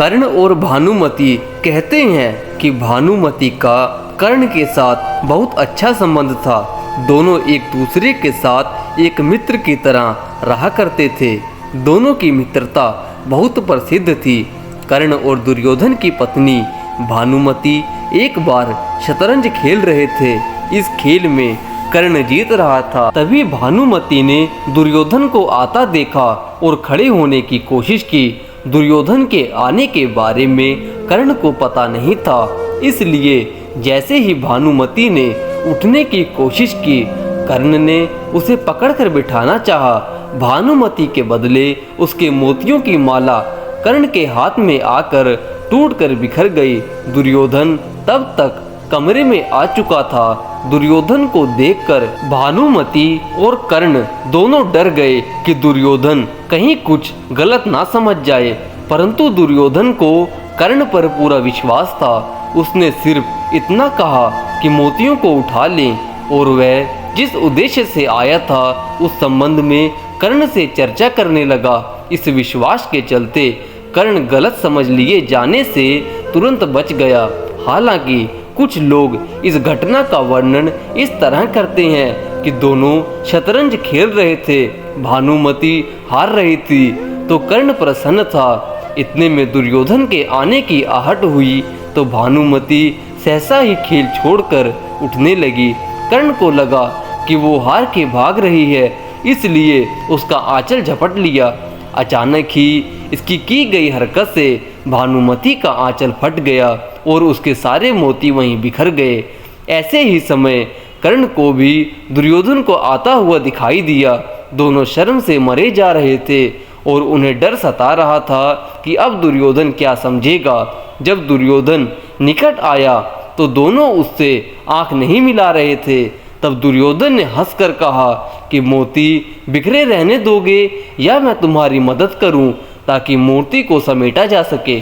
कर्ण और भानुमति कहते हैं कि भानुमति का कर्ण के साथ बहुत अच्छा संबंध था। दोनों एक दूसरे के साथ एक मित्र की तरह रहा करते थे। दोनों की मित्रता बहुत प्रसिद्ध थी। कर्ण और दुर्योधन की पत्नी भानुमति एक बार शतरंज खेल रहे थे। इस खेल में कर्ण जीत रहा था। तभी भानुमति ने दुर्योधन को आता देखा और खड़े होने की कोशिश की। दुर्योधन के आने के बारे में कर्ण को पता नहीं था, इसलिए जैसे ही भानुमति ने उठने की कोशिश की, कर्ण ने उसे पकड़कर बिठाना चाहा। भानुमति के बदले उसके मोतियों की माला कर्ण के हाथ में आकर टूटकर बिखर गई। दुर्योधन तब तक कमरे में आ चुका था। दुर्योधन को देखकर भानुमति और कर्ण दोनों डर गए कि दुर्योधन कहीं कुछ गलत ना समझ जाए, परंतु दुर्योधन को कर्ण पर पूरा विश्वास था। उसने सिर्फ इतना कहा कि मोतियों को उठा लें, और वह जिस उद्देश्य से आया था उस संबंध में कर्ण से चर्चा करने लगा। इस विश्वास के चलते कर्ण गलत समझ लिए जाने से तुरंत बच गया। हालांकि कुछ लोग इस घटना का वर्णन इस तरह करते हैं कि दोनों शतरंज खेल रहे थे, भानुमति हार रही थी तो कर्ण प्रसन्न था। इतने में दुर्योधन के आने की आहट हुई तो भानुमति सहसा ही खेल छोड़कर उठने लगी। कर्ण को लगा कि वो हार के भाग रही है, इसलिए उसका आंचल झपट लिया। अचानक ही इसकी की गई हरकत से भानुमति का आंचल फट गया और उसके सारे मोती वहीं बिखर गए। ऐसे ही समय कर्ण को भी दुर्योधन को आता हुआ दिखाई दिया। दोनों शर्म से मरे जा रहे थे और उन्हें डर सता रहा था कि अब दुर्योधन क्या समझेगा। जब दुर्योधन निकट आया तो दोनों उससे आंख नहीं मिला रहे थे। तब दुर्योधन ने हंसकर कहा कि मोती बिखरे रहने दोगे या मैं तुम्हारी मदद करूं ताकि मूर्ति को समेटा जा सके।